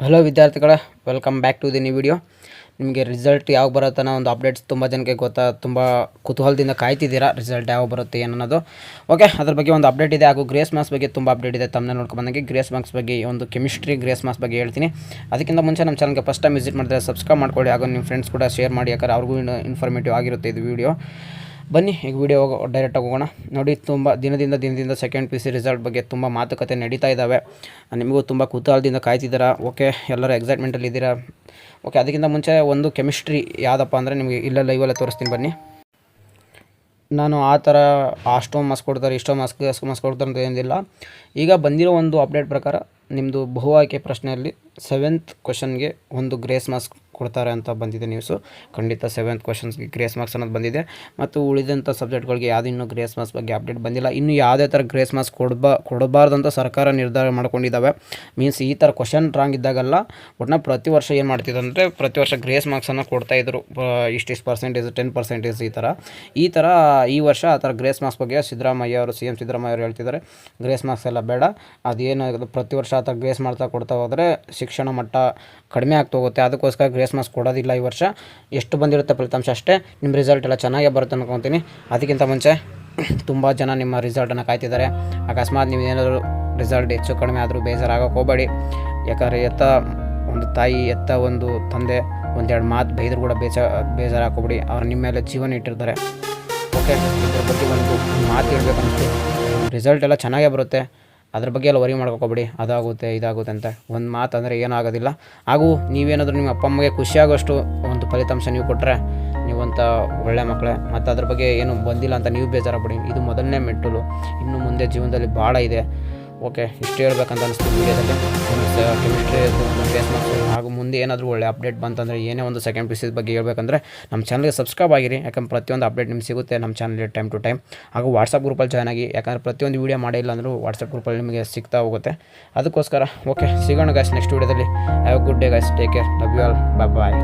Hello ವಿದ್ಯಾರ್ಥಿಗಳೇ, welcome back to the new video. ನಿಮಗೆ result ಯಾವಾಗ ಬರುತ್ತೆ ಅನ್ನೋ ಒಂದು ಅಪ್ಡೇಟ್ಸ್ ತುಂಬ ಜನಕ್ಕೆ ತುಂಬ ಕುತೂಹಲದಿಂದ ಕಾಯ್ತಿದ್ದೀರಾ. ರಿಸಲ್ಟ್ ಯಾವಾಗ ಬರುತ್ತೆ ಏನನ್ನೋದು. ಓಕೆ, ಅದ್ರ ಬಗ್ಗೆ ಒಂದು ಅಪ್ಡೇಟ್ ಇದೆ. ಹಾಗೂ ಗ್ರೇಸ್ ಮಾರ್ಕ್ಸ್ ಬಗ್ಗೆ ತುಂಬ ಅಪ್ಡೇಟ್ ಇದೆ. ತಮ್ಮನ್ನ ನೋಡ್ಕೊಂಡು ಬಂದಂಗೆ ಗ್ರೇಸ್ ಮಾರ್ಕ್ಸ್ ಬಗ್ಗೆ, ಒಂದು ಕೆಮಿಸ್ಟ್ರಿ ಗ್ರೇಸ್ ಮಾರ್ಕ್ಸ್ ಬಗ್ಗೆ ಹೇಳ್ತೀನಿ. ಅದಕ್ಕಿಂತ ಮುಂಚೆ ನಮ್ಮ ಚಾನಲ್ಗೆ ಫಸ್ಟ್ ಟೈಮ್ ವಿಸಿಟ್ ಮಾಡಿದ್ರೆ ಸಬ್ಸ್ಕ್ರೈಬ್ ಮಾಡ್ಕೊಳ್ಳಿ. ಹಾಗೂ ನಿಮ್ಮ ಫ್ರೆಂಡ್ಸ್ ಕೂಡ ಶೇರ್ ಮಾಡಿ, ಯಾಕಂದರೆ ಅವ್ರಿಗೂ ಇನ್ಫಾರ್ಮೇಟಿವ್ ಆಗಿರುತ್ತೆ ಇದು ವಿಡಿಯೋ. ಬನ್ನಿ ಈಗ ವಿಡಿಯೋ ಡೈರೆಕ್ಟಾಗಿ ಹೋಗೋಣ. ನೋಡಿ, ತುಂಬ ದಿನದಿಂದ ಸೆಕೆಂಡ್ ಪಿ ಸಿ ರಿಸಲ್ಟ್ ಬಗ್ಗೆ ತುಂಬ ಮಾತುಕತೆ ನಡೀತಾ ಇದ್ದಾವೆ. ನಿಮಗೂ ತುಂಬ ಕುತೂಹಲದಿಂದ ಕಾಯ್ತಿದ್ದೀರಾ. ಓಕೆ, ಎಲ್ಲರೂ ಎಕ್ಸೈಟ್ಮೆಂಟಲ್ಲಿ ಇದ್ದೀರಾ. ಓಕೆ, ಅದಕ್ಕಿಂತ ಮುಂಚೆ ಒಂದು ಕೆಮಿಸ್ಟ್ರಿ ಯಾವುದಪ್ಪ ಅಂದರೆ ನಿಮಗೆ ಇಲ್ಲ ಲೈವಲ್ಲೇ ತೋರಿಸ್ತೀನಿ ಬನ್ನಿ. ನಾನು ಆ ಥರ ಅಷ್ಟೊಂದು ಮಾರ್ಕ್ಸ್ ಕೊಡ್ತಾರೆ, ಇಷ್ಟೊಂದು ಮಾರ್ಕ್ಸ್ ಕೊಡ್ತಾರೆ ಅಂತ ಏನಿಲ್ಲ. ಈಗ ಬಂದಿರೋ ಒಂದು ಅಪ್ಡೇಟ್ ಪ್ರಕಾರ ನಿಮ್ಮದು ಬಹು ಆಯ್ಕೆ ಪ್ರಶ್ನೆಯಲ್ಲಿ 7th ಕ್ವಶನ್ಗೆ ಒಂದು ಗ್ರೇಸ್ ಮಾರ್ಕ್ಸ್ ಕೊಡ್ತಾರೆ ಅಂತ ಬಂದಿದೆ ನ್ಯೂಸು. ಖಂಡಿತ 7th ಕ್ವಶನ್ಸ್ಗೆ ಗ್ರೇಸ್ ಮಾರ್ಕ್ಸ್ ಅನ್ನೋದು ಬಂದಿದೆ. ಮತ್ತು ಉಳಿದಂಥ ಸಬ್ಜೆಕ್ಟ್ಗಳಿಗೆ ಯಾವುದೂ ಇನ್ನೂ ಗ್ರೇಸ್ ಮಾರ್ಕ್ಸ್ ಬಗ್ಗೆ ಅಪ್ಡೇಟ್ ಬಂದಿಲ್ಲ. ಇನ್ನೂ ಯಾವುದೇ ಥರ ಗ್ರೇಸ್ ಮಾರ್ಕ್ಸ್ ಕೊಡಬಾರ್ದಂತ ಸರ್ಕಾರ ನಿರ್ಧಾರ ಮಾಡ್ಕೊಂಡಿದ್ದಾವೆ. ಮೀನ್ಸ್ ಈ ಥರ ಕ್ವಶನ್ ರಾಂಗ್ ಇದ್ದಾಗಲ್ಲ, ಒಟ್ಟಿನ ಪ್ರತಿ ವರ್ಷ ಏನು ಮಾಡ್ತಿದ್ರು ಅಂದರೆ ಪ್ರತಿ ವರ್ಷ ಗ್ರೇಸ್ ಮಾರ್ಕ್ಸನ್ನು ಕೊಡ್ತಾಯಿದ್ರು. ಇಷ್ಟಿಷ್ಟು ಪರ್ಸೆಂಟೇಜ್, 10% ಈ ಥರ ಈ ವರ್ಷ ಆ ಥರ ಗ್ರೇಸ್ ಮಾರ್ಕ್ಸ್ ಬಗ್ಗೆ ಸಿದ್ದರಾಮಯ್ಯ ಅವರು, CM ಸಿದ್ದರಾಮಯ್ಯ ಅವರು ಹೇಳ್ತಿದ್ದಾರೆ, ಗ್ರೇಸ್ ಮಾರ್ಕ್ಸ್ ಎಲ್ಲ ಬೇಡ, ಅದೇನು ಪ್ರತಿ ವರ್ಷ ಆ ಥರ ಗ್ರೇಸ್ ಕೊಡ್ತಾ ಹೋದರೆ ಶಿಕ್ಷಣ ಮಟ್ಟ ಕಡಿಮೆ ಆಗ್ತಾ ಹೋಗುತ್ತೆ. ಅದಕ್ಕೋಸ್ಕರ ಗ್ರೇಸ್ ಮಾರ್ಕ್ಸ್ ಕೊಡೋದಿಲ್ಲ ಈ ವರ್ಷ. ಎಷ್ಟು ಬಂದಿರುತ್ತೆ ಫಲಿತಾಂಶ ಅಷ್ಟೇ. ನಿಮ್ಮ ರಿಸಲ್ಟ್ ಎಲ್ಲ ಚೆನ್ನಾಗೇ ಬರುತ್ತೆ ಅನ್ಕೊತೀನಿ. ಅದಕ್ಕಿಂತ ಮುಂಚೆ ತುಂಬ ಜನ ನಿಮ್ಮ ರಿಸಲ್ಟನ್ನು ಕಾಯ್ತಿದ್ದಾರೆ. ಅಕಸ್ಮಾತ್ ನೀವು ಏನಾದರೂ ರಿಸಲ್ಟ್ ಹೆಚ್ಚು ಕಡಿಮೆ ಆದರೂ ಬೇಜಾರಾಗೋಕೆ ಹೋಗಬೇಡಿ. ಯಾಕಂದರೆ ಒಂದು ತಾಯಿ, ಒಂದು ತಂದೆ ಒಂದೆರಡು ಮಾತು ಬೈದರೂ ಕೂಡ ಬೇಜಾರಾಕೋಬೇಡಿ. ಅವ್ರು ನಿಮ್ಮ ಮೇಲೆ ಜೀವನ ಇಟ್ಟಿರ್ತಾರೆ. ಓಕೆ, ಇದ್ರ ಬಗ್ಗೆ ಒಂದು ಮಾತು ಹೇಳ್ಬೇಕನ್ನಿಸ್ತು. ರಿಸಲ್ಟ್ ಎಲ್ಲ ಚೆನ್ನಾಗೇ ಬರುತ್ತೆ, ಅದ್ರ ಬಗ್ಗೆ ಎಲ್ಲ ವರಿ ಮಾಡ್ಕೋಬೇಡಿ. ಅದಾಗುತ್ತೆ ಇದಾಗುತ್ತೆ ಅಂತ ಒಂದು ಮಾತು ಅಂದರೆ ಏನೂ ಆಗೋದಿಲ್ಲ. ಹಾಗೂ ನೀವೇನಾದರೂ ನಿಮ್ಮ ಅಪ್ಪ ಅಮ್ಮಗೆ ಖುಷಿಯಾಗೋಷ್ಟು ಒಂದು ಫಲಿತಾಂಶ ನೀವು ಕೊಟ್ಟರೆ ನೀವಂತ ಒಳ್ಳೆ ಮಕ್ಕಳೇ. ಮತ್ತು ಅದ್ರ ಬಗ್ಗೆ ಏನು ಬಂದಿಲ್ಲ ಅಂತ ನೀವು ಬೇಜಾರಾಗ್ಬೇಡಿ. ಇದು ಮೊದಲನೇ ಮೆಟ್ಟಲು, ಇನ್ನು ಮುಂದೆ ಜೀವನದಲ್ಲಿ ಭಾಳ ಇದೆ. ಓಕೆ, ಇಷ್ಟು ಹೇಳ್ಬೇಕಂತ ಅನಿಸ್ತು ವಿಡಿಯೋದಲ್ಲಿ. ಕೆಮಿಸ್ಟ್ರಿ ಗ್ರೇಸ್ ಮಾರ್ಕ್ಸ್ ಹಾಗೂ ಮುಂದೆ ಏನಾದರೂ ಒಳ್ಳೆ ಅಪ್ಡೇಟ್ ಬಂತಂದರೆ, ಏನೇ ಒಂದು ಸೆಕೆಂಡ್ ಪಿ ಸಿ ಬಗ್ಗೆ ಹೇಳ್ಬೇಕಂದ್ರೆ ನಮ್ಮ ಚಾನಲ್ಗೆ ಸಬ್ಸ್ಕ್ರೈಬ್ ಆಗಿರಿ. ಯಾಕಂದ್ರೆ ಪ್ರತಿಯೊಂದು ಅಪ್ಡೇಟ್ ನಿಮ್ಗೆ ಸಿಗುತ್ತೆ ನಮ್ಮ ಚಾನಲ್ ಟೈಮ್ ಟು ಟೈಮ್. ಹಾಗೂ ವಾಟ್ಸಪ್ ಗ್ರೂಪಲ್ಲಿ ಜಾಯ್ನ್ ಆಗಿ, ಯಾಕಂದರೆ ಪ್ರತಿಯೊಂದು ವೀಡಿಯೋ ಮಾಡಿಲ್ಲ ಅಂದರೂ ವಾಟ್ಸಪ್ ಗ್ರೂಪಲ್ಲಿ ನಿಮಗೆ ಸಿಗ್ತಾ ಹೋಗುತ್ತೆ. ಅದಕ್ಕೋಸ್ಕರ ಓಕೆ, ಸಿಗೋಣ ಗಾಯ್ಸ್ ನೆಕ್ಸ್ಟ್ ವೀಡಿಯೋದಲ್ಲಿ. Have a good day guys, take care, love you all, bye.